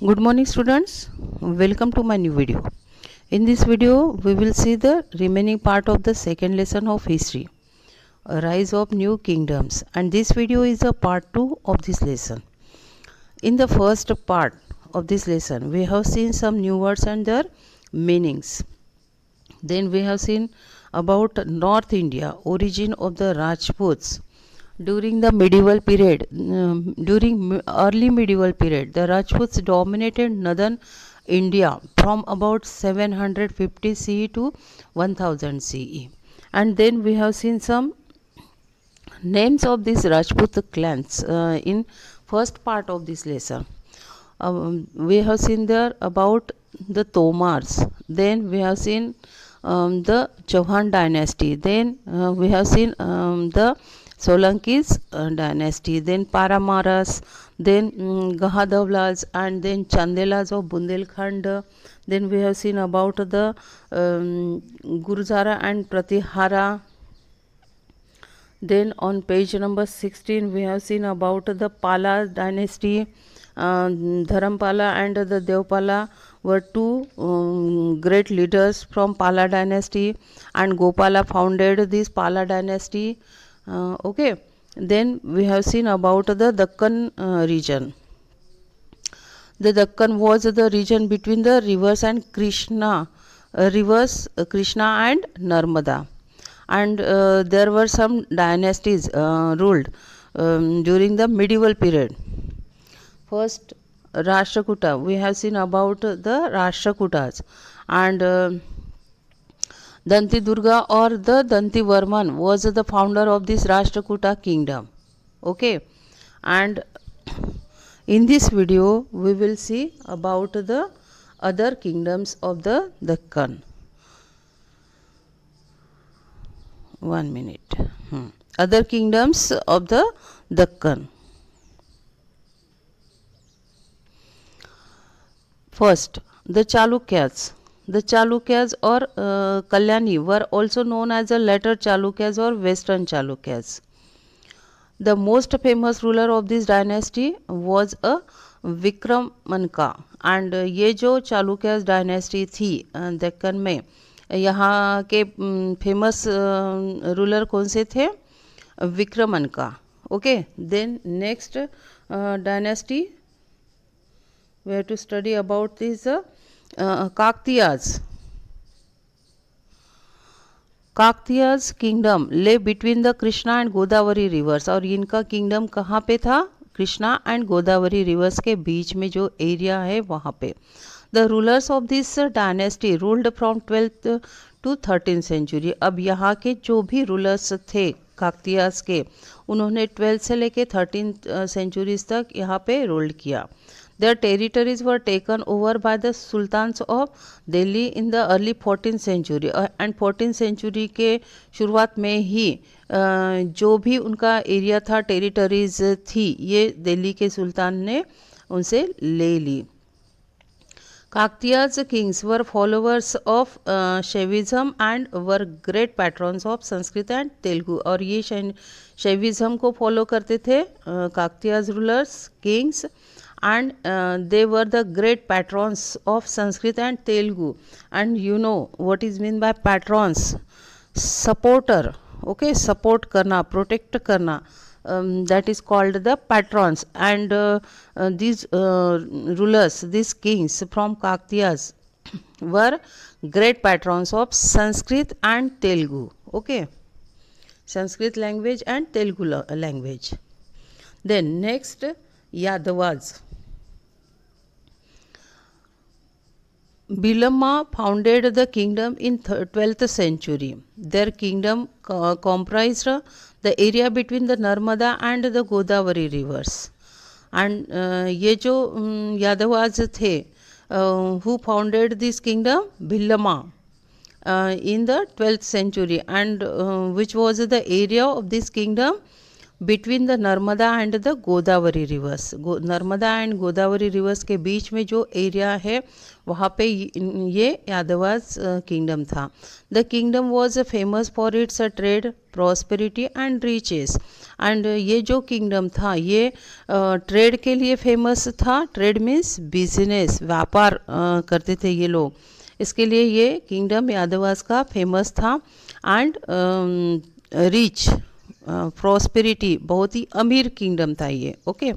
Good morning students, welcome to my new video. In this video we will see the remaining part of the second lesson of history, a rise of new kingdoms, and this video is a part 2 of this lesson. In the first part of this lesson we have seen some new words and their meanings. Then we have seen about North India, origin of the Rajputs. During the medieval period, early medieval period, the Rajputs dominated northern India from about 750 CE to 1000 CE. And then we have seen some names of these Rajput clans in first part of this lesson. We have seen there about the Tomars. Then we have seen the Chauhan dynasty. Then we have seen the Solankis dynasty. Then Paramaras. Then Gahadavlas and then Chandelas of Bundelkhand. Then we have seen about the Gurjara and Pratihara. Then on page number 16 we have seen about the Pala dynasty. Dharampala and the Devpala were two great leaders from Pala dynasty, and Gopala founded this Pala dynasty. Okay, then we have seen about the Deccan region. The Deccan was the region between the rivers and Krishna, Krishna and Narmada, and there were some dynasties ruled during the medieval period. First, Rashtrakuta. We have seen about the Rashtrakutas, and Danti Durga or the Danti Varman was the founder of this Rashtrakuta kingdom. Okay, and in this video we will see about the other kingdoms of the Deccan. 1 minute. Other kingdoms of the Deccan. First, the Chalukyas. The Chalukyas or Kalyani were also known as the later Chalukyas or Western Chalukyas. The most famous ruler of this dynasty was a Vikramanka, and ये जो Chalukya dynasty थी दक्कन में, यहाँ के famous ruler कौन से थे? विक्रमनका. Okay, then next dynasty we have to study about these Kaktiyas. Kaktiyas kingdom lay between the Krishna and Godavari rivers, और इनका kingdom कहाँ पे था? कृष्णा एंड गोदावरी रिवर्स के बीच में जो एरिया है वहाँ पे. The rulers of this dynasty ruled from 12th to 13th century. अब यहाँ के जो भी रूलर्स थे काकतियास के, उन्होंने 12th से लेके 13th सेंचुरीज तक यहाँ पे रूल्ड किया. Their territories were taken over by the sultans of Delhi in the early 14th century, and 14th century के शुरुआत में ही जो भी उनका एरिया था, टेरिटरीज थी, ये दिल्ली के सुल्तान ने उनसे ले ली. Kaktiya's kings were followers of Shaivism and were great patrons of Sanskrit and Telugu. और ये शैविज्म को फॉलो करते थे Kaktiya's rulers, kings, and they were the great patrons of Sanskrit and Telugu. And you know what is mean by patrons? Supporter. Okay, support करना, protect करना. That is called the patrons, and these rulers, these kings from Kaktiyas were great patrons of Sanskrit and Telugu. Okay, Sanskrit language and Telugu language. Then next, Yadavas. Bilamma founded the kingdom in 12th century. Their kingdom comprised the area between the Narmada and the Godavari rivers. And ये जो यादवाज थे, who founded this kingdom? Bilamma in the 12th century, and which was the area of this kingdom? Between the Narmada and the Godavari rivers. Narmada and Godavari rivers के बीच में जो area है वहाँ पे ये यादवास किंगडम था। The kingdom was famous for its trade, prosperity and riches. And ये जो किंगडम था ये ट्रेड के लिए फेमस था। ट्रेड मीन्स बिजनेस, व्यापार करते थे ये लोग, इसके लिए ये किंगडम यादवास का फेमस था। एंड रिच, प्रॉस्पेरिटी, बहुत ही अमीर किंगडम था ये। Okay,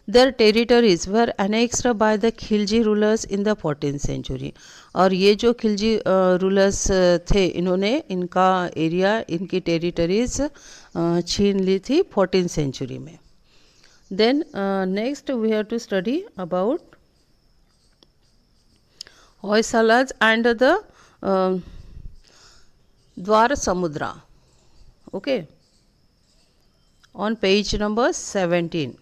their territories were annexed by the Khilji rulers in the 14th century. और ये जो खिलजी रूलर्स थे इन्होंने इनका एरिया, इनकी टेरिटरीज छीन ली थी 14th सेंचुरी में। Then next we have to study about Hoysalas and the Dwar Samudra. Okay, on page number 17.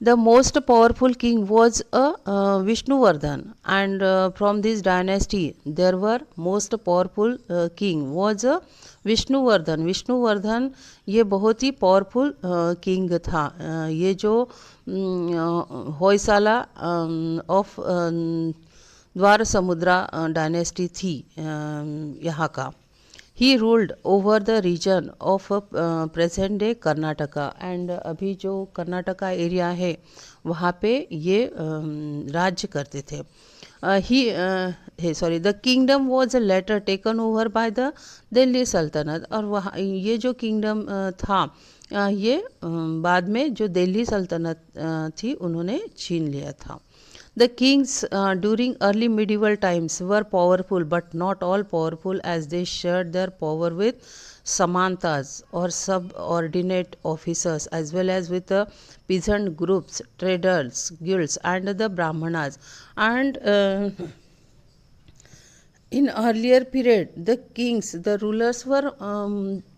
The most powerful king was Vishnuvardhan, and from this dynasty there were most powerful king was Vishnuvardhana. Vishnuvardhana ये बहुत ही powerful king था। ये जो Hoysala of द्वार समुद्रा dynasty थी यहाँ का। He ruled over the region of present day Karnataka. And अभी जो कर्नाटका एरिया है वहाँ पे ये राज्य करते थे। The kingdom was later taken over by the Delhi सल्तनत। और वहाँ ये जो किंगडम था ये बाद में जो दिल्ली सल्तनत थी उन्होंने छीन लिया था। The kings during early medieval times were powerful, but not all powerful, as they shared their power with samantas or subordinate officers, as well as with the peasant groups, traders, guilds, and the brahmanas. And in earlier period, the kings, the rulers were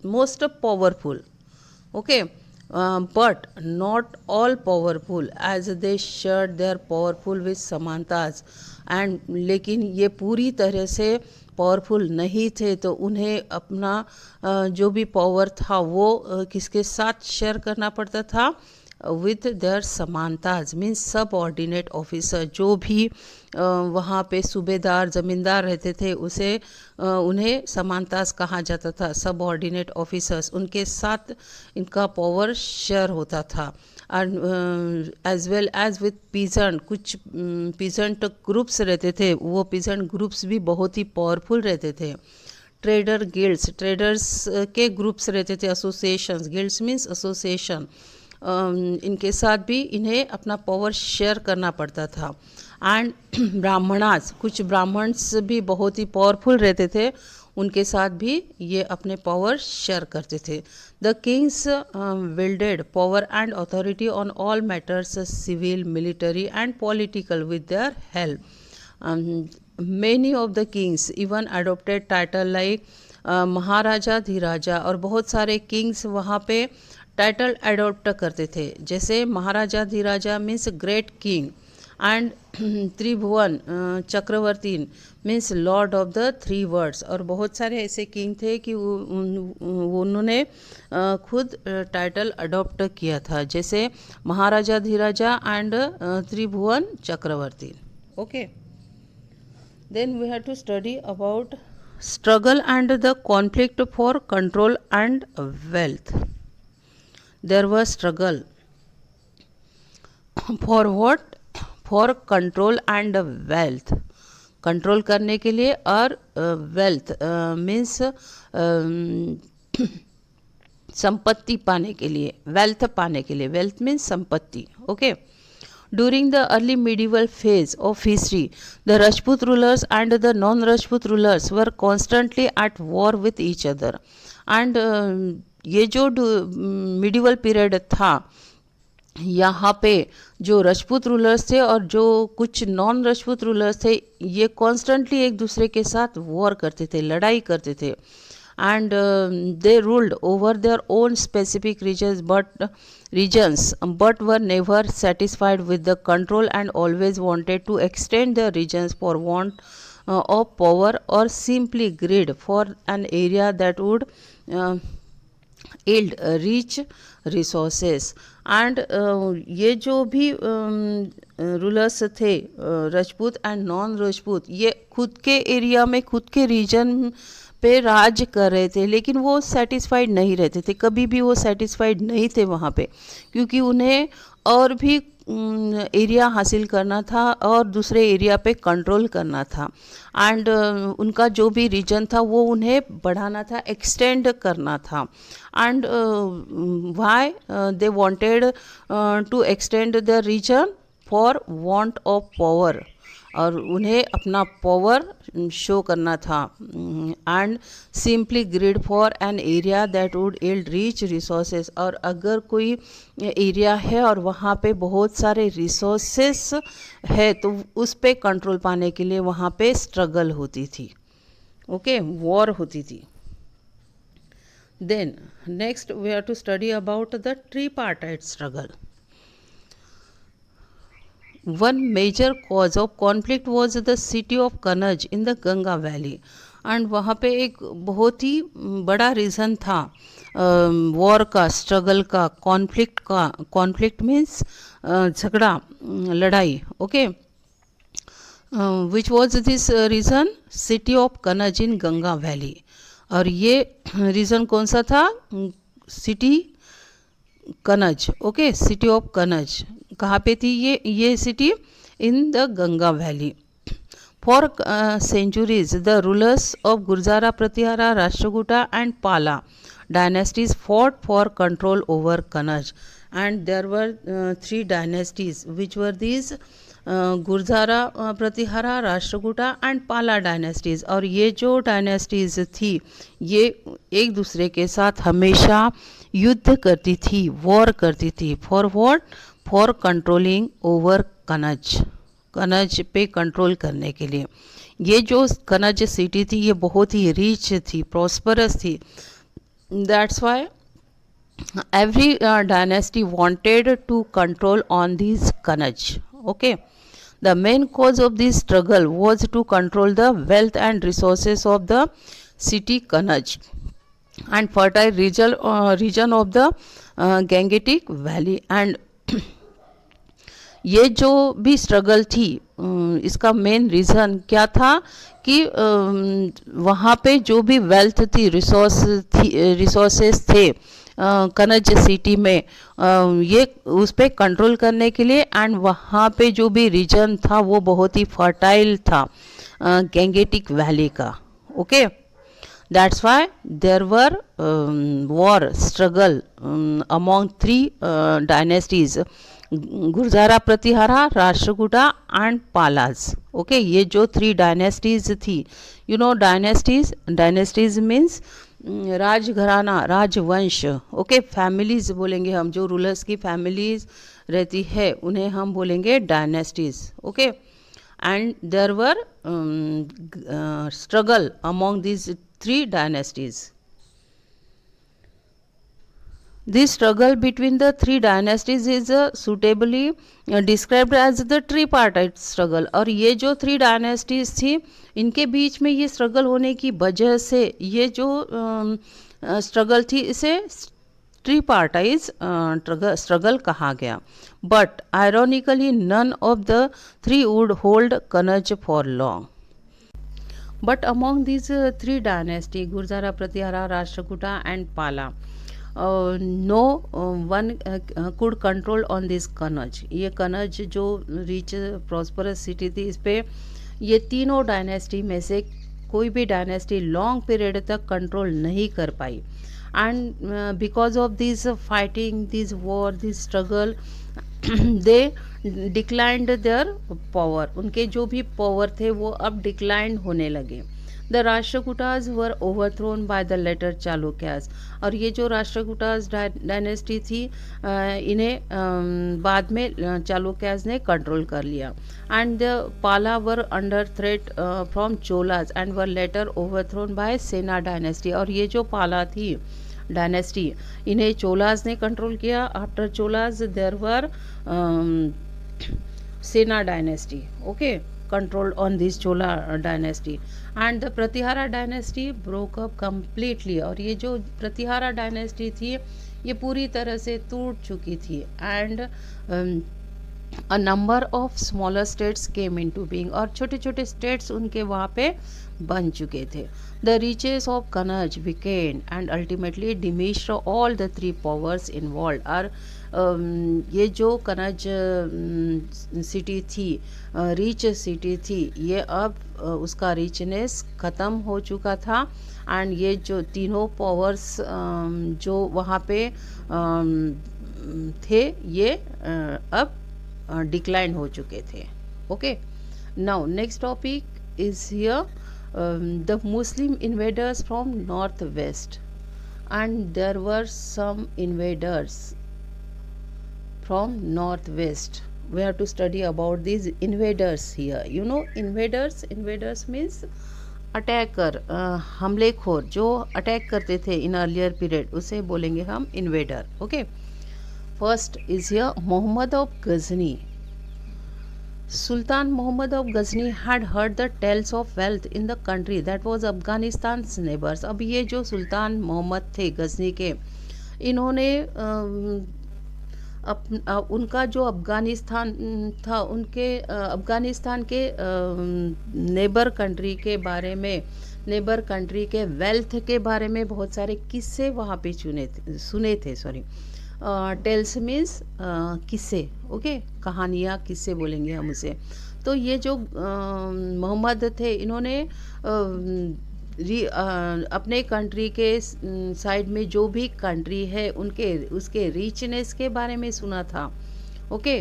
most powerful. Okay. But not all powerful, as they shared their powerful with samantas. And लेकिन ये पूरी तरह से powerful नहीं थे, तो उन्हें अपना जो भी पावर था वो किसके साथ शेयर करना पड़ता था? विथ देयर समानताज, मीन्स सब ऑर्डिनेट ऑफिसर। जो भी वहाँ पे सूबेदार ज़मींदार रहते थे उसे उन्हें समानताज कहा जाता था, सब ऑर्डिनेट ऑफिसर्स। उनके साथ इनका पावर शेयर होता था। And as well as with peasant, कुछ पीजेंट ग्रुप्स रहते थे, वो पीजेंट ग्रुप्स भी बहुत ही पावरफुल रहते थे। ट्रेडर गिल्ड्स, ट्रेडर्स के ग्रुप्स रहते थे, एसोसिएशंस, गिल्ड्स मीन्स एसोसिएशन। इनके साथ भी इन्हें अपना पावर शेयर करना पड़ता था। एंड ब्राह्मणास, कुछ ब्राह्मण्स भी बहुत ही पावरफुल रहते थे, उनके साथ भी ये अपने पावर शेयर करते थे। The kings wielded power and authority on all matters civil, military and political with their help. Many of the kings even adopted title like Maharaja Dhiraja. और बहुत सारे किंग्स वहाँ पे टाइटल अडोप्ट करते थे, जैसे Maharaja Dhiraja means great king, and Tribhuvan Chakravarti means lord of the three words. और बहुत सारे ऐसे किंग थे कि उन्होंने खुद टाइटल अडोप्ट किया था, जैसे Maharaja Dhiraja and Tribhuvan Chakravarti. Okay, then we have to study about struggle and the conflict for control and wealth. There was struggle for what? For control and wealth. Control करने के लिए, और वेल्थ मीन्स संपत्ति पाने के लिए, वेल्थ पाने के लिए। वेल्थ मीन्स संपत्ति। Okay, during the early medieval phase of history, the Rajput rulers and the non-Rajput rulers were constantly at war with each other. And ये जो मिडिवल पीरियड था, यहाँ पे जो राजपूत रूलर्स थे और जो कुछ नॉन राजपूत रूलर्स थे, ये कॉन्स्टेंटली एक दूसरे के साथ वॉर करते थे, लड़ाई करते थे। And they ruled over their own specific regions but were never satisfied with the control and always wanted to extend their regions for want of power or simply greed for an area that would yield rich resources. And ये जो भी rulers थे Rajput and non Rajput, ये खुद के area में खुद के रीजन पे राज कर रहे थे, लेकिन वो सेटिस्फाइड नहीं रहते थे, कभी भी वो सेटिस्फाइड नहीं थे वहाँ पे, क्योंकि उन्हें और भी एरिया हासिल करना था और दूसरे एरिया पे कंट्रोल करना था। एंड उनका जो भी रीजन था वो उन्हें बढ़ाना था, एक्सटेंड करना था। And why they wanted to extend the region? For want of power, और उन्हें अपना पावर शो करना था। And simply greed for an area that would yield rich resources, और अगर कोई एरिया है और वहाँ पे बहुत सारे रिसोर्सेस है तो उस पे कंट्रोल पाने के लिए वहाँ पे स्ट्रगल होती थी, ओके, वॉर होती थी। Then next we have to study about the tripartite struggle. One major cause of conflict was the city of Kannauj in the Ganga Valley. And वहाँ पे एक बहुत ही बड़ा रीज़न था वॉर का, स्ट्रगल का, कॉन्फ्लिक्ट का. कॉन्फ्लिक्ट मीन्स झगड़ा, लड़ाई, okay. Which was this reason? City of Kannauj in Ganga valley. और ये रीज़न कौन सा था? City Kannauj, okay, city of Kannauj. कहाँ पे थी ये city? In the Ganga valley. For centuries the rulers of Gurjara, Pratihara, Rashtrakuta and Pala dynasties fought for control over Kannauj, and there were three dynasties which were these Gurjara, Pratihara, Rashtrakuta and Pala dynasties. और ये जो डायनेस्टीज थी ये एक दूसरे के साथ हमेशा युद्ध करती थी, वॉर करती थी. For what? For controlling over Kannauj, Kannauj पे कंट्रोल करने के लिए. ये जो कनज सिटी थी ये बहुत ही रिच थी, प्रॉस्परस थी. That's why every dynasty wanted to control on these Kannauj, okay. The main cause of this struggle was to control the wealth and resources of the city Kannauj and fertile region of the Gangetic Valley. And ये जो भी struggle थी इसका main reason क्या था कि वहाँ पे जो भी वेल्थ थी, रिसोर्सेस थे कनज सिटी में, ये उस पर कंट्रोल करने के लिए. एंड वहाँ पे जो भी रीजन था वो बहुत ही फर्टाइल था, गैंगेटिक वैली का, okay. That's why there were war struggle among three dynasties, Gurjara, Pratihara, Rashtrakuta and Palas, okay. ये जो थ्री डायनेस्टीज थी, यू नो डायनेस्टीज मीन्स राजघराना, राजवंश, ओके. फैमिलीज बोलेंगे हम, जो रूलर्स की फैमिलीज रहती है उन्हें हम बोलेंगे dynasties, okay. And there were struggle among this three dynasties. This struggle between the three dynasties is suitably described as the tripartite struggle. और ये जो थ्री डायनेस्टीज थी इनके बीच में ये स्ट्रगल होने की वजह से ये जो स्ट्रगल थी इसे ट्रीपार्टाइज स्ट्रगल कहा गया. But ironically none of the three would hold Kannauj for long. But among this three dynasty, Gurjara, Pratihara, Rashtrakuta and Pala, no one could control on this Kannauj. ये कनज जो रिच प्रॉस्परस सिटी थी इस पर ये तीनों डायनेस्टी में से कोई भी डायनेस्टी लॉन्ग पीरियड तक कंट्रोल नहीं कर पाई. And because of this fighting, this war, this struggle, they declined their power. उनके जो भी पावर थे वो अब डिक्लाइन होने लगे. The Rashtrakutas were overthrown by the later Chalukyas. और ये जो राष्ट्रकूटाज डायनेस्टी थी इन्हें बाद में चालुक्याज ने कंट्रोल कर लिया. And the Pala were under threat from Cholas and were later overthrown by Sena dynasty. और ये जो पाला थी डायनेस्टी इन्हें चोलाज ने कंट्रोल किया. आफ्टर चोलाज देयर वर सेना dynasty, okay. controlled on this Chola dynasty, and the Pratihara dynasty broke up completely. और ये जो प्रतिहारा डायनेस्टी थी ये पूरी तरह से टूट चुकी थी. And a number of smaller states came into being, और छोटे छोटे स्टेट्स उनके वहाँ पे बन चुके थे. The riches of Kannauj weakened and ultimately diminished all the three powers involved. और ये जो कनज सिटी थी, रिच सिटी थी, ये अब उसका रिचनेस ख़त्म हो चुका था. एंड ये जो तीनों पावर्स जो वहाँ पे थे ये अब डिक्लाइन हो चुके थे. Okay, now next topic is here the Muslim invaders from north west. And there were some invaders from northwest. We have to study about these invaders here. You know invaders means attacker, हमलेखोर जो attack करते थे in earlier period, उसे बोलेंगे हम invader. Okay, first is here Muhammad of Ghazni. Sultan Muhammad of Ghazni had heard the tales of wealth in the country that was Afghanistan's neighbors. अब ये जो सुल्तान मोहम्मद थे गजनी के, इन्होंने उनका जो अफ़गानिस्तान था, उनके अफ़गानिस्तान के नेबर कंट्री के बारे में, नेबर कंट्री के वेल्थ के बारे में बहुत सारे किस्से वहाँ पे सुने थे. टेल्स मीन्स किस्से. ओके, कहानियाँ, किस्से बोलेंगे हम उसे. तो ये जो मोहम्मद थे, इन्होंने अपने कंट्री के साइड में जो भी कंट्री है उसके रिचनेस के बारे में सुना था. Okay,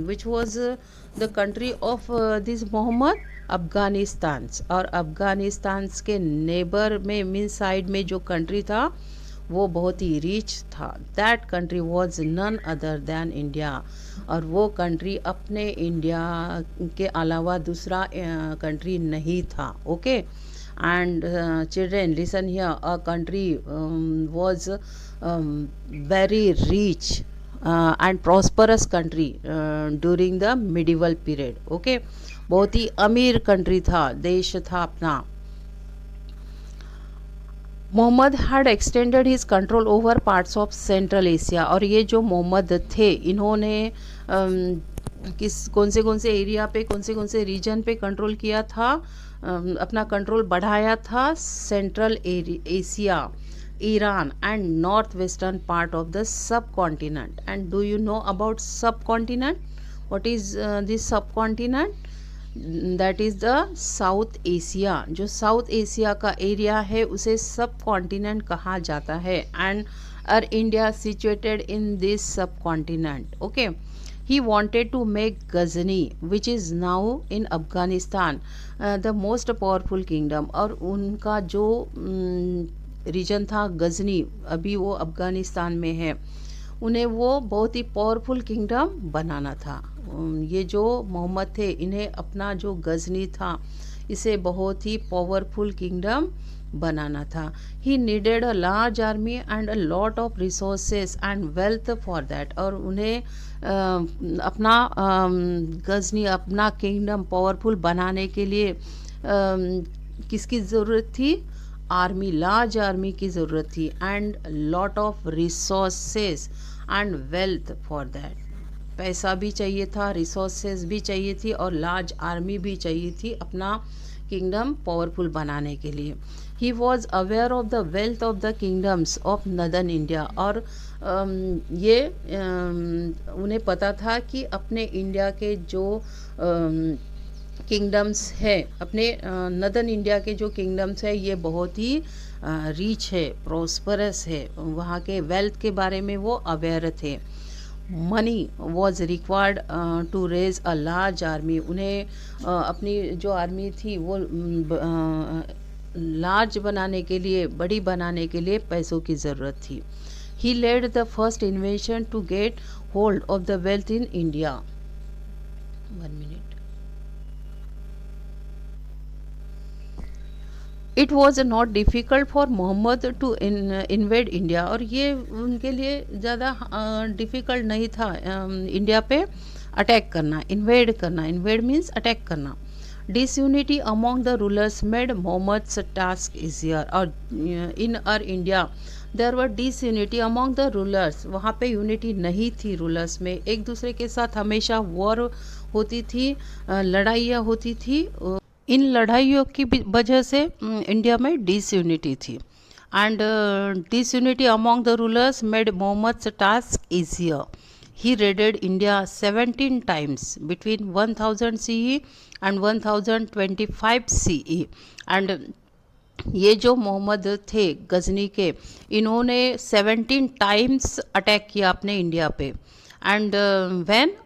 which was the country of this Mohammad, Afghanistan. और अफ़गानिस्तान के नेबर में मीन साइड में जो कंट्री था वो बहुत ही रिच था. That country was none other than India. और वो कंट्री अपने इंडिया के अलावा दूसरा कंट्री नहीं था. Okay, and children listen here, a country was very rich and prosperous country during the medieval period. Okay, बहुत ही अमीर कंट्री था, देश था अपना. Mohammad had extended his control over parts of Central Asia. और ये जो मोहम्मद थे, इन्होंने कौन से एरिया पे, कौन से रीजन पे कंट्रोल किया था, अपना कंट्रोल बढ़ाया था. Central Asia, Iran and north western part of the subcontinent. And do you know about subcontinent? What is this subcontinent? That is the south Asia. जो south Asia का area है उसे subcontinent कहा जाता है. And are India situated in this subcontinent. Okay, he wanted to make Ghazni, which is now in Afghanistan, the most powerful kingdom. और उनका जो रीजन था गजनी, अभी वो अफ़गानिस्तान में है, उन्हें वो बहुत ही पावरफुल किंगडम बनाना था. ये जो मोहम्मद थे, इन्हें अपना जो गजनी था इसे बहुत ही पावरफुल किंगडम बनाना था. He needed a large army and a lot of resources and wealth for that. और उन्हें अपना गजनी, अपना किंगडम पावरफुल बनाने के लिए किसकी ज़रूरत थी? आर्मी, लार्ज आर्मी की ज़रूरत थी. And lot of resources and wealth for that. पैसा भी चाहिए था, रिसोर्सेस भी चाहिए थी और लार्ज आर्मी भी चाहिए थी अपना किंगडम पावरफुल बनाने के लिए. He was aware of the wealth of the kingdoms of northern India. और ये उन्हें पता था कि अपने इंडिया के जो किंगडम्स है, अपने नदर्न इंडिया के जो किंगडम्स है, ये बहुत ही रिच है, प्रॉस्परस है. वहाँ के वेल्थ के बारे में वो अवेयर थे. Money was required to raise a large army. उन्हें अपनी जो आर्मी थी वो लार्ज बनाने के लिए, बड़ी बनाने के लिए पैसों की ज़रूरत थी. He led the first invention to get hold of the wealth in India. 1 minute. It was not difficult for Mohammad to invade India. और ये उनके लिए ज़्यादा डिफ़िकल्ट नहीं था इंडिया पे अटैक करना, इन्वेड करना. इन्वेड मीन्स अटैक करना. Disunity among the rulers made Muhammad's task easier. और in our India there were disunity among the rulers. वहाँ पे यूनिटी नहीं थी रूलर्स में, एक दूसरे के साथ हमेशा वॉर होती थी, लड़ाइयाँ होती थी। इन लड़ाइयों की वजह से इंडिया में डिसयूनिटी थी। And disunity among the rulers made Mohammad's task easier. He raided India 17 times between 1000 CE and 1025 CE। एंड ये जो मोहम्मद थे गजनी के, इन्होंने 17 टाइम्स अटैक किया अपने इंडिया पे। And when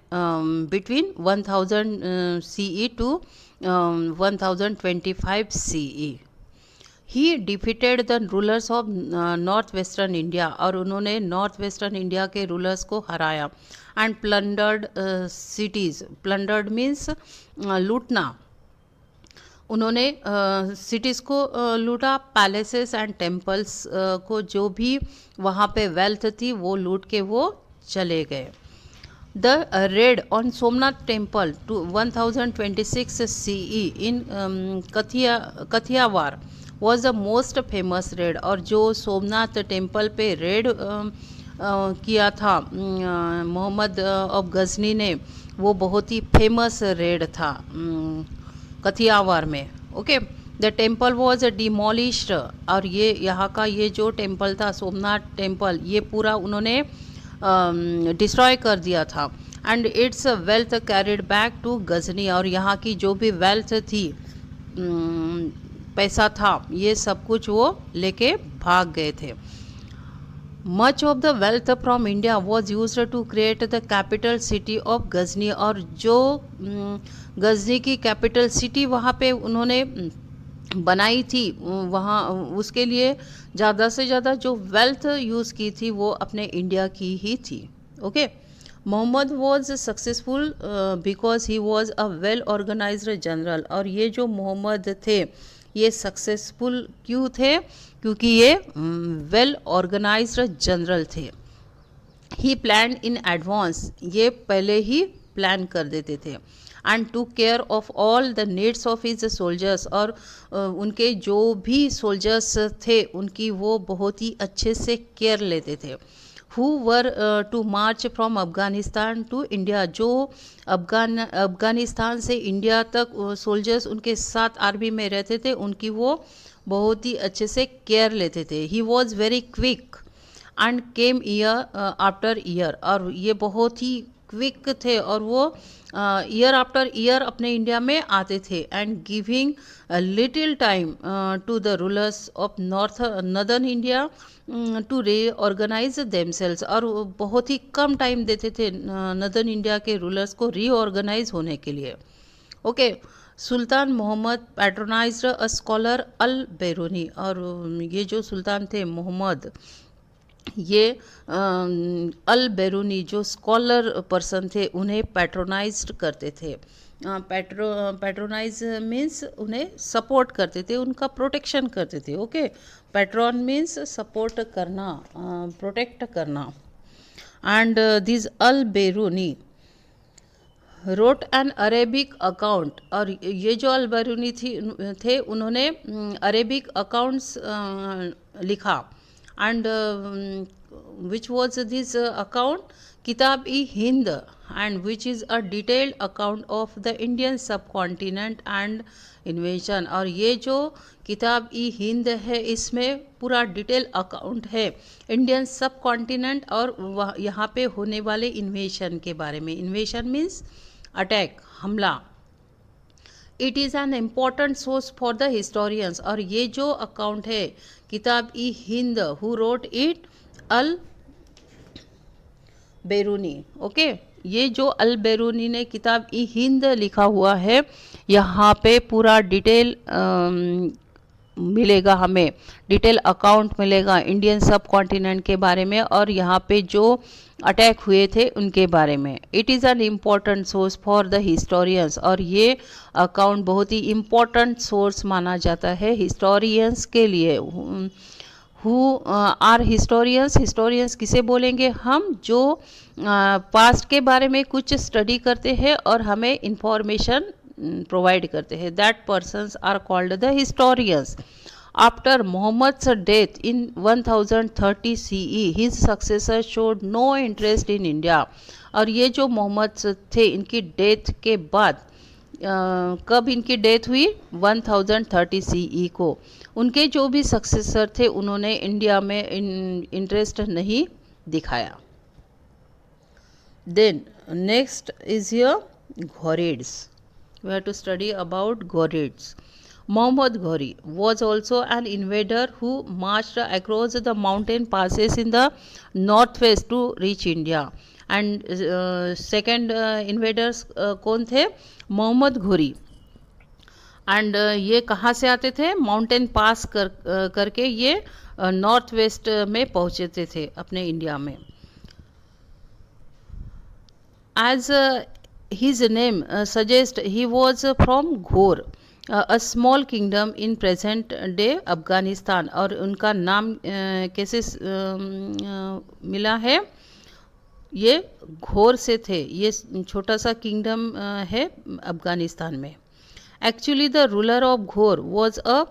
between 1000 CE to 1025 CE he defeated the rulers of north western India. और उन्होंने नॉर्थ वेस्टर्न इंडिया के रूलर्स को हराया। And plundered cities, plundered means लूटना। उन्होंने सिटीज़ को लूटा, पैलेसेस एंड टेम्पल्स को, जो भी वहाँ पे वेल्थ थी वो लूट के वो चले गए। The raid on Somnath Temple to 1026 CE in Kathiawar was the most famous raid। और जो सोमनाथ टेम्पल पे रेड किया था मोहम्मद ऑफ गजनी ने, वो बहुत ही फेमस रेड था कथियावार में। Okay, the temple was demolished. और ये यहाँ का ये जो टेम्पल था सोमनाथ टेम्पल, ये पूरा उन्होंने डिस्ट्रॉय कर दिया था। And its wealth carried back to Ghazni. और यहाँ की जो भी वेल्थ थी, पैसा था, ये सब कुछ वो लेके भाग गए थे। Much of the wealth from India was use to create the capital city of Ghazni. और जो गजनी की कैपिटल सिटी वहाँ पे उन्होंने बनाई थी, वहाँ उसके लिए ज़्यादा से ज़्यादा जो वेल्थ यूज़ की थी वो अपने इंडिया की ही थी। Okay, Mohammad was successful because he was a well organised general. और ये जो मोहम्मद थे ये सक्सेसफुल क्यों थे? क्योंकि ये वेल ऑर्गेनाइज्ड जनरल थे। ही प्लान इन एडवांस, ये पहले ही प्लान कर देते थे। And to care of all the needs of his soldiers. और उनके जो भी सोल्जर्स थे उनकी वो बहुत ही अच्छे से केयर लेते थे। Who were to march from Afghanistan to India. जो अफ़गानिस्तान से इंडिया तक सोल्जर्स उनके साथ आर्मी में रहते थे, उनकी वो बहुत ही अच्छे से केयर लेते थे। He was very quick and came year after year. और ये बहुत ही क्विक थे और वो ईयर आफ्टर ईयर अपने इंडिया में आते थे। And giving little time to the rulers of northern India to reorganise themselves. और बहुत ही कम टाइम देते थे नॉर्दर्न इंडिया के रूलर्स को रीऑर्गेनाइज होने के लिए। Okay, Sultan Mohammad patronised a scholar Al Beruni. और ये जो सुल्तान थे मोहम्मद, ये अल बेरूनी जो स्कॉलर पर्सन थे उन्हें पैट्रोनाइज्ड करते थे। पैट्रोनाइज मीन्स उन्हें सपोर्ट करते थे, उनका प्रोटेक्शन करते थे। ओके, पैट्रॉन मीन्स सपोर्ट करना, प्रोटेक्ट करना। And this Al Beruni wrote an Arabic account. और ये जो अल बेरूनी थे उन्होंने अरेबिक अकाउंट्स लिखा। and which was this account Kitab-i-Hind, and which is a detailed account of the Indian subcontinent and invasion। और ये जो किताब-i-हिंद है इसमें पूरा डिटेल अकाउंट है इंडियन सब कॉन्टिनेंट और यहाँ पे होने वाले इन्वेशन के बारे में। इन्वेशन मीन्स अटैक, हमला। It is an important source for the historians. और ये जो अकाउंट है किताब-i-हिंद, who wrote it? Al Beruni. Okay, ये जो अल बेरूनी ने किताब-i-हिंद लिखा हुआ है, यहाँ पे पूरा डिटेल मिलेगा, हमें डिटेल अकाउंट मिलेगा इंडियन सब कॉन्टिनेंट के बारे में और यहाँ पे जो अटैक हुए थे उनके बारे में। It is an important source for the historians. और ये अकाउंट बहुत ही इम्पॉर्टेंट सोर्स माना जाता है हिस्टोरियंस के लिए। Who are historians? हिस्टोरियंस किसे बोलेंगे हम? जो पास्ट के बारे में कुछ स्टडी करते हैं और हमें इंफॉर्मेशन प्रोवाइड करते हैं. That persons are called the historians. After Mohammad's death in 1030 CE his successor showed no interest in India. और ये जो मोहम्मद थे, इनकी डेथ के बाद, कब इनकी डेथ हुई? 1030 CE को. उनके जो भी सक्सेसर थे उन्होंने इंडिया में इंटरेस्ट नहीं दिखाया. Then next is here Ghurids. We have to study about Ghurids. Muhammad Ghori was also an invader who marched across the mountain passes in the northwest to reach India. And second invaders कौन थे? मोहम्मद घोरी. And ये कहाँ से आते थे? Mountain pass करके ये north west में पहुँचते थे अपने इंडिया में. As his name suggests, he was from Ghor, a small kingdom in present day Afghanistan. और उनका नाम कैसे मिला है? ये घोर से थे. ये छोटा सा किंगडम है अफगानिस्तान में. Actually, the ruler of Ghor was a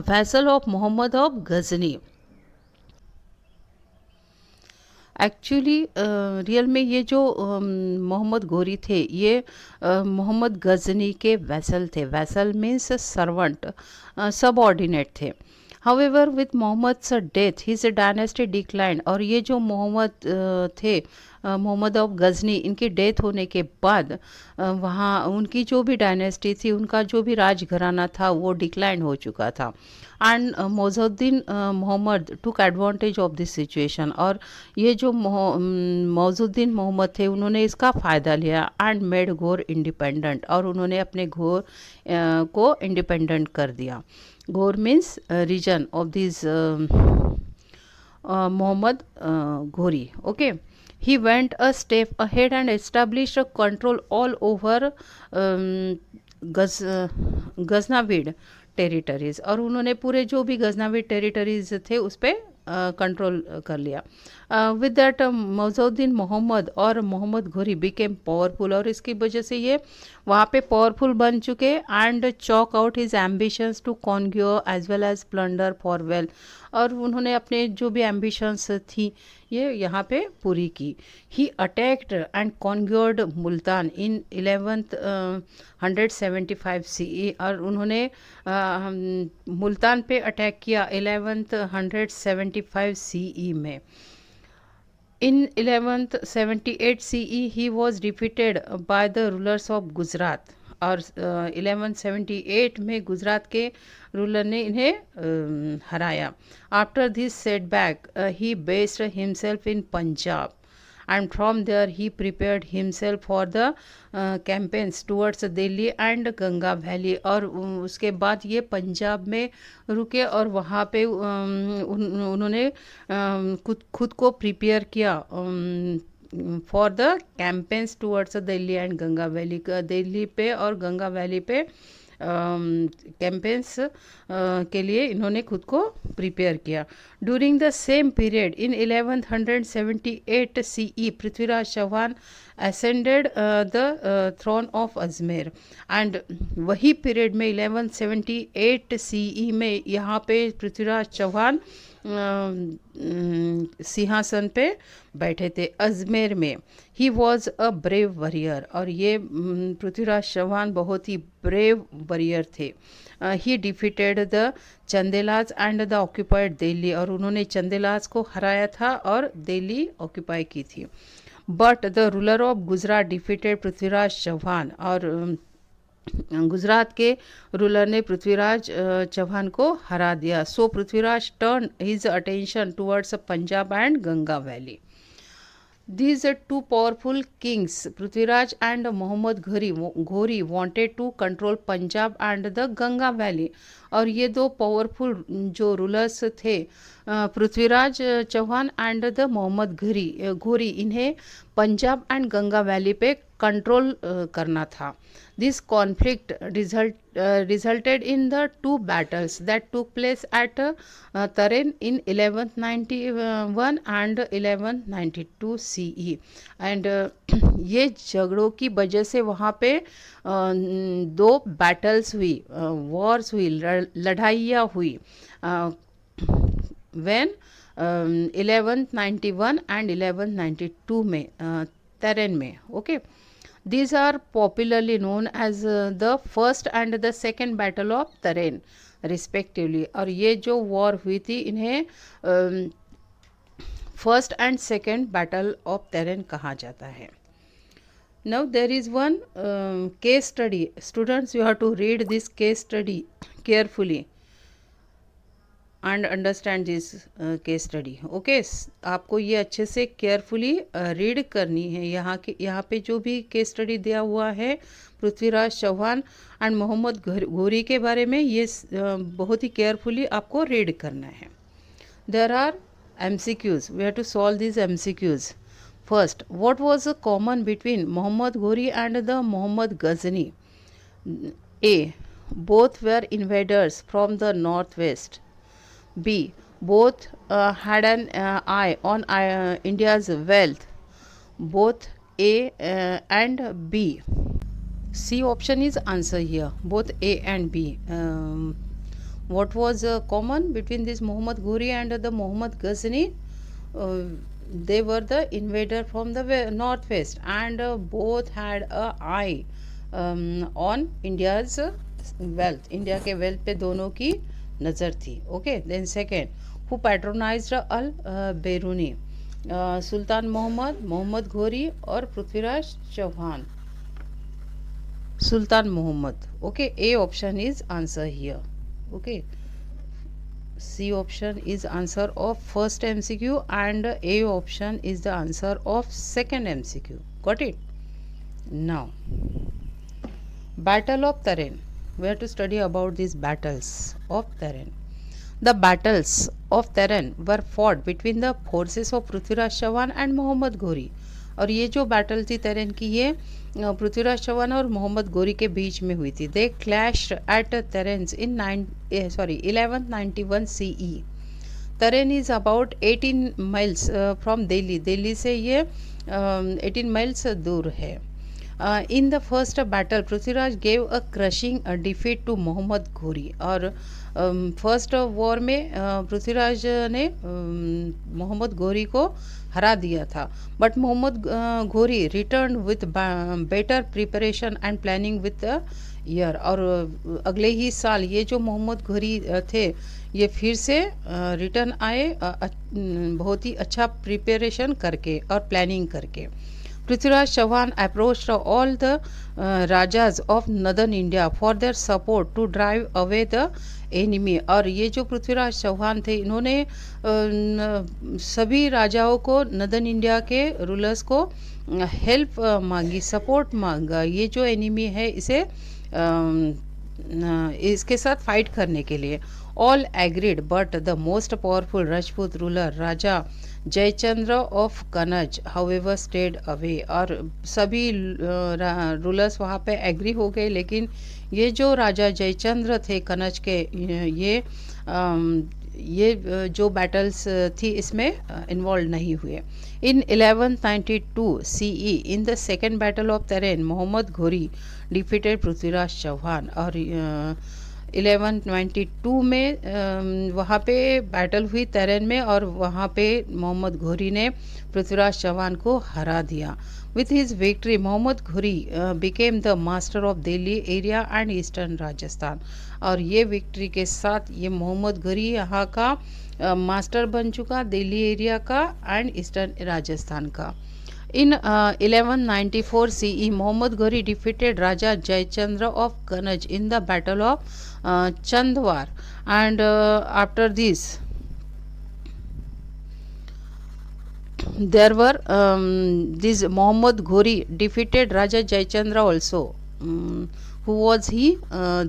vassal of Muhammad of Ghazni. Actually real में ये जो मोहम्मद घोरी थे, ये मोहम्मद गजनी के वैसल थे. वैसल मीन्स सर्वेंट, सबऑर्डिनेट थे. However with Mohammad's death his dynasty decline. और ये जो मोहम्मद थे, मोहम्मद ऑफ गजनी, इनकी डेथ होने के बाद वहाँ उनकी जो भी डायनेस्टी थी, उनका जो भी राजघराना था, वो डिक्लाइन हो चुका था. And Muizzuddin Mohammad took advantage of this situation. और ये जो मौजूद्दीन मोहम्मद थे, उन्होंने इसका फ़ायदा लिया. And made Ghor independent. और उन्होंने अपने घोर को इंडिपेंडेंट कर दिया. Ghor means region of this Mohammad Ghori. Okay. He went a step ahead and established a control all over Ghaznavid territories. और उन्होंने पूरे जो भी गजनाविड टेरिटरीज़ थे उस पर कंट्रोल कर लिया. विद दैट मौजूद्दीन मोहम्मद और मोहम्मद घोरी बिकेम पावरफुल. और इसकी वजह से ये वहाँ पे पावरफुल बन चुके. And chalk out his ambitions to conquer as well as plunder for wealth. और उन्होंने अपने जो भी एम्बिशंस थी ये यहाँ पे पूरी की. He attacked and conquered Multan in 1175 CE. और उन्होंने मुल्तान पे अटैक किया 1175 CE में. In 1178 CE he was defeated by the rulers of Gujarat. और 1178 में गुजरात के रूलर ने इन्हें हराया. After this setback he based himself in Punjab. And from there he prepared himself for the campaigns towards Delhi and Ganga valley. और उसके बाद ये पंजाब में रुके और वहाँ पे उन्होंने खुद को प्रिपेयर किया for the campaigns towards Delhi and Ganga valley. Delhi पे और गंगा वैली पे कैंपेन्स के लिए इन्होंने खुद को प्रिपेयर किया. During the same period in 1178 CE Prithviraj Chauhan ascended the throne of Ajmer. And वही पीरियड में 1178 CE में यहाँ पे पृथ्वीराज चौहान सिंहासन पे बैठे थे अजमेर में. He was a brave warrior. और ये पृथ्वीराज चौहान बहुत ही ब्रेव वॉरियर थे. He defeated the Chandelas and the occupied Delhi. और उन्होंने चंदेलाज को हराया था और दिल्ली ऑक्यूपाई की थी. But the ruler of Gujarat defeated Prithviraj Chauhan. और गुजरात के रूलर ने पृथ्वीराज चौहान को हरा दिया. So Prithviraj turn his attention towards Punjab and Ganga valley. These two powerful kings, Prithviraj and Muhammad Ghori, wanted to control Punjab and the Ganga Valley. और ये दो पावरफुल जो रूलर्स थे पृथ्वीराज चौहान एंड द मोहम्मद घोरी इन्हें पंजाब एंड गंगा वैली पे कंट्रोल करना था. This conflict resulted in the two battles that took place at Tarain in 1191 and 1192 CE. एंड ये झगड़ों की वजह से वहाँ पे दो बैटल्स हुई, वॉर्स हुई, लड़ाइयाँ हुई. when 1191 and 1192 में तरेन में. Okay, these are popularly known as the first and the second battle of तरेन respectively. और ये जो वॉर हुई थी इन्हें first and second battle of तरेन कहा जाता है. Now there is one case study. Students, you have to read this case study carefully and understand this case study. Okay, आपको ये अच्छे से केयरफुली रीड करनी है. यहाँ पे जो भी केस स्टडी दिया हुआ है पृथ्वीराज चौहान एंड मोहम्मद घोरी के बारे में, ये बहुत ही केयरफुली आपको रीड करना है. There are MCQs. We have to solve these MCQs. First, what was common between Muhammad Ghori and the Muhammad Ghazni? A. Both were invaders from the northwest. B. Both had an eye on India's wealth. Both A and B. C option is answer here. Both A and B. What was common between this Muhammad Ghori and the Muhammad Ghazni? They were the invader from the northwest and both had a eye on India's wealth. India के wealth पे दोनों की नज़र थी. Okay, then second, who patronized अल बेरूनी? सुल्तान मोहम्मद घोरी और पृथ्वीराज चौहान. सुल्तान Mohammad. Okay, A option is answer here. Okay, C option is answer of first MCQ and A option is the answer of second MCQ. Got it? Now, Battle of Tarain. We have to study about these battles of Tarain. The battles of Tarain were fought between the forces of Prithviraj Chauhan and Muhammad Ghori. और ये जो battle थी तरेन की, ये पृथ्वीराज चौहान और मोहम्मद घोरी के बीच में हुई थी. दे clashed at Tarain in 1191 CE. Tarain is about 18 miles from Delhi. Delhi से ये 18 माइल्स दूर है. In the first battle Prithviraj gave a crushing defeat to Mohammad Ghori. और फर्स्ट वॉर में पृथ्वीराज ने मोहम्मद घोरी को हरा दिया था. But Mohammad Ghori return with better preparation and planning with year. और अगले ही साल ये जो मोहम्मद घोरी थे ये फिर से रिटर्न आए बहुत ही अच्छा प्रिपरेशन करके और प्लानिंग करके. Prithviraj Chauhan approached all the rajas of northern India for their support to drive away the enemy. और ये जो पृथ्वीराज चौहान थे इन्होंने सभी राजाओं को, नदर्न इंडिया के रूलर्स को हेल्प मांगी, सपोर्ट मांगा ये जो एनिमी है इसे इसके साथ फाइट करने के लिए. All agreed but the most powerful Rajput ruler Raja Jaichandra of Kannauj however stayed away. और सभी रूलर्स वहाँ पे एग्री हो गए, लेकिन ये जो राजा जयचंद्र थे कनज के, ये जो बैटल्स थी इसमें इन्वॉल्व नहीं हुए. इन 1192 CE in the second battle of तरेन मोहम्मद घोरी डिफीटेड पृथ्वीराज चौहान. और 1192 में वहाँ पे बैटल हुई तरेन में और वहाँ पे मोहम्मद घोरी ने पृथ्वीराज चौहान को हरा दिया. With his victory Mohammad Ghori became the master of Delhi area and eastern Rajasthan. और ये विक्ट्री के साथ ये मोहम्मद घोरी यहाँ का मास्टर बन चुका, दिल्ली एरिया का एंड ईस्टर्न राजस्थान का. In 1194 CE, Muhammad Ghori defeated Raja Jayachandra of Kanaj in the Battle of Chandwar. And after this, there were this Muhammad Ghori defeated Raja Jayachandra also. Who was he?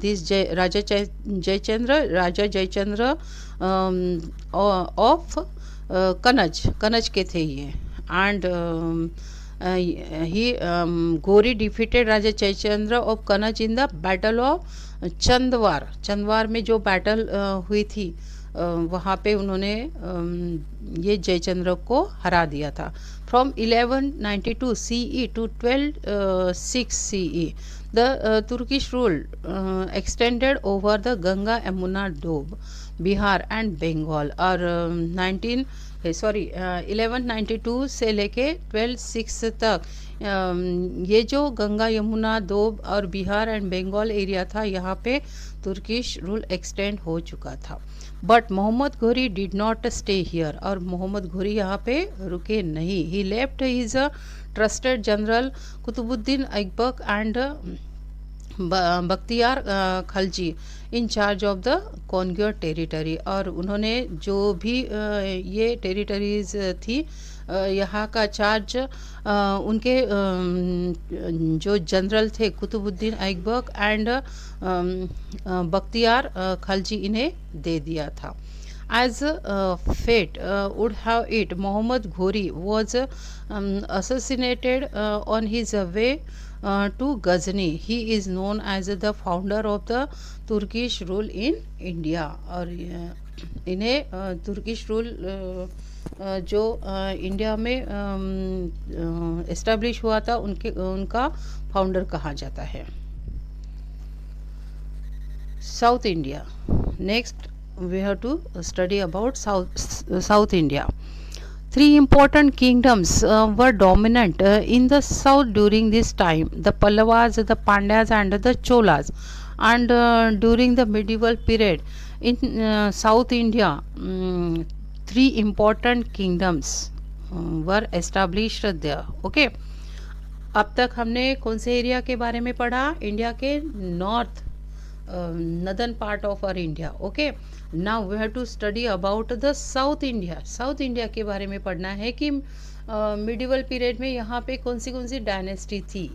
This Raja Jayachandra of Kannauj के थे ये. And he Ghori defeated Raja Jaichandra of Kannauj in the battle of Chandwar में जो battle हुई थी, वहाँ पे उन्होंने ये जयचंद्र को हरा दिया था. From 1192 CE to 1206 CE the Turkish rule extended over the Ganga Yamuna doab Bihar and Bengal. और 1192 से लेके 1206 तक ये जो गंगा यमुना दोब और बिहार एंड बंगाल एरिया था, यहाँ पे तुर्किश रूल एक्सटेंड हो चुका था. But Mohammad Ghori did not stay here. और मोहम्मद घोरी यहाँ पे रुके नहीं. He left his trusted general Qutbuddin Aibak and Bakhtiyar Khalji in charge of the conquer territory. और उन्होंने जो भी ये टेरिटरीज थी, यहाँ का चार्ज उनके जो जनरल थे कुतुबुद्दीन ऐबक एंड बख्तियार खलजी, इन्हें दे दिया था. As fate would have it, Muhammad Ghori was assassinated on his way to Ghazni. He is known as the founder of the Turkish rule in India. और इन्हें तुर्किश रूल जो India में establish हुआ था, उनका फाउंडर कहा जाता है. South India. Next we have to study about South India. Three important kingdoms were dominant in the south during this time: the Pallavas, the Pandyas and the Cholas. And during the medieval period in South India, three important kingdoms were established there. Okay, अब तक हमने कौन से area के बारे में पढ़ा? India के north northern part of our India. Okay, now we have to study about the South India. South India के बारे में पढ़ना है कि मिडिवल पीरियड में यहाँ पे कौन सी डायनेस्टी थी,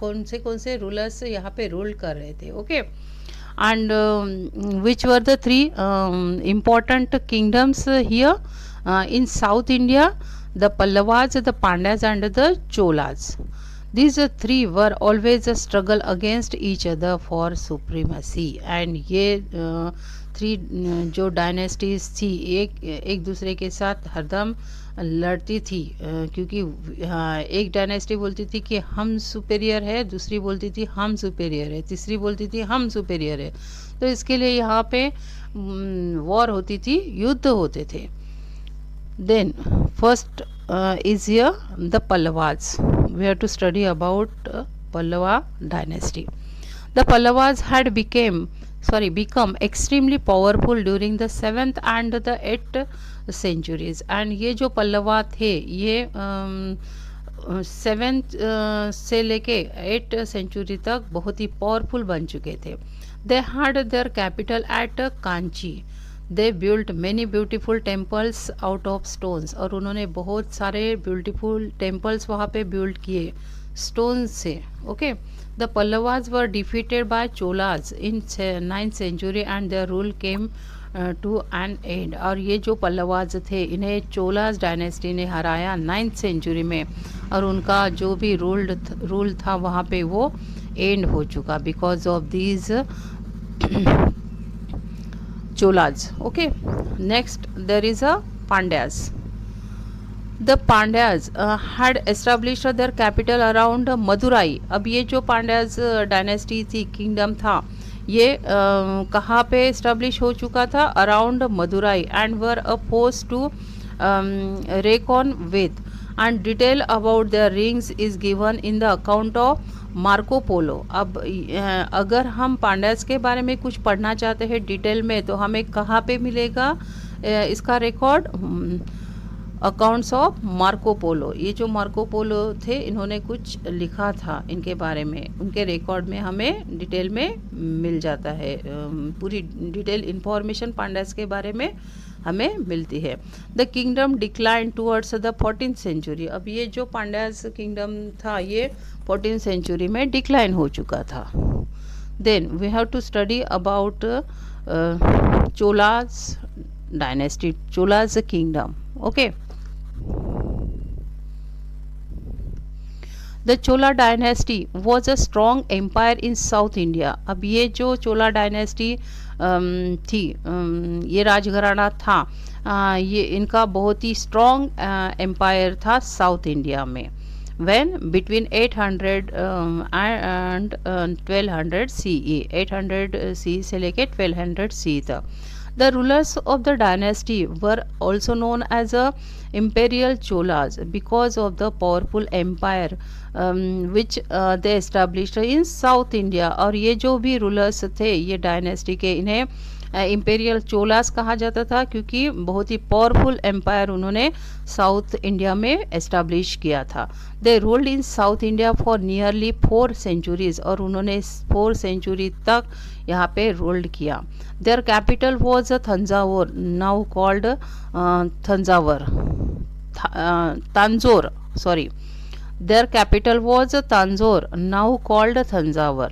कौन से रूलर्स यहाँ पे रूल कर रहे थे. Okay, and which were the three important kingdoms here in south India? The Pallavas, the Pandyas and the Cholas. These three were always a struggle against each other for supremacy. And ये three जो dynasties थी, एक दूसरे के साथ हरदम लड़ती थी, क्योंकि एक डायनेस्टी बोलती थी कि हम सुपेरियर है, दूसरी बोलती थी हम सुपेरियर है, तीसरी बोलती थी हम सुपेरियर है. तो इसके लिए यहाँ पे वॉर होती थी, युद्ध होते थे. Then first is here the Pallavas. We have to study about Pallava dynasty. The Pallavas had become extremely powerful during the 7th and the 8th centuries. And ये जो पल्लवा थे, ये 7th से लेके 8th century तक बहुत ही पावरफुल बन चुके थे. They had their capital at Kanchi. They built many beautiful temples out of stones. और उन्होंने बहुत सारे beautiful temples वहाँ पे build किए stones से. Okay, the Pallavas were defeated by Cholas in 9th century and their rule came to an end. और ये जो पल्लवाज थे, इन्हें चोलास डायनेस्टी ने हराया 9th century में, और उनका जो भी रूल था वहाँ पे वो एंड हो चुका because of these Cholas. Okay, next there is a Pandyas. The Pandyas had established their capital around Madurai. अब ये जो Pandyas डायनेस्टी थी, किंगडम था, ये कहाँ पे एस्टेब्लिश हो चुका था? Around Madurai. And were a post to reckon with. And detail about their rings is given in the account of Marco Polo. अब अगर हम पांड्यास के बारे में कुछ पढ़ना चाहते हैं डिटेल में, तो हमें कहाँ पे मिलेगा इसका record? Accounts of Marco Polo. ये जो मार्को पोलो थे, इन्होंने कुछ लिखा था इनके बारे में, उनके रिकॉर्ड में हमें डिटेल में मिल जाता है. पूरी डिटेल इंफॉर्मेशन पांड्यास के बारे में हमें मिलती है. The kingdom decline towards the 14th century. अब ये जो पांड्यास किंगडम था, ये 14th century में डिक्लाइन हो चुका था. Then we have to study about Cholas dynasty, Chola's kingdom. Okay. The Chola dynasty was a strong empire in South India. अब ये जो चोला डायनेस्टी थी, ये राजघराना था, ये इनका बहुत ही स्ट्रॉन्ग एम्पायर था साउथ इंडिया में. when between 800 and 1200 CE, 800 CE से लेके 1200 CE तक. The rulers of the dynasty were also known as imperial Cholas because of the powerful empire which they established in South India. और ये जो भी rulers थे ये डायनेस्टी के, इन्हें इम्पेरियल चोलास कहा जाता था क्योंकि बहुत ही पावरफुल एम्पायर उन्होंने साउथ इंडिया में एस्टाब्लिश किया था. They ruled in south India for nearly 4 centuries, और उन्होंने 4 सेंचुरी तक यहाँ पे रूल्ड किया. Their capital was Thanjavur, now called Tanjore. Their capital was Tanjore, now called Thanjavur.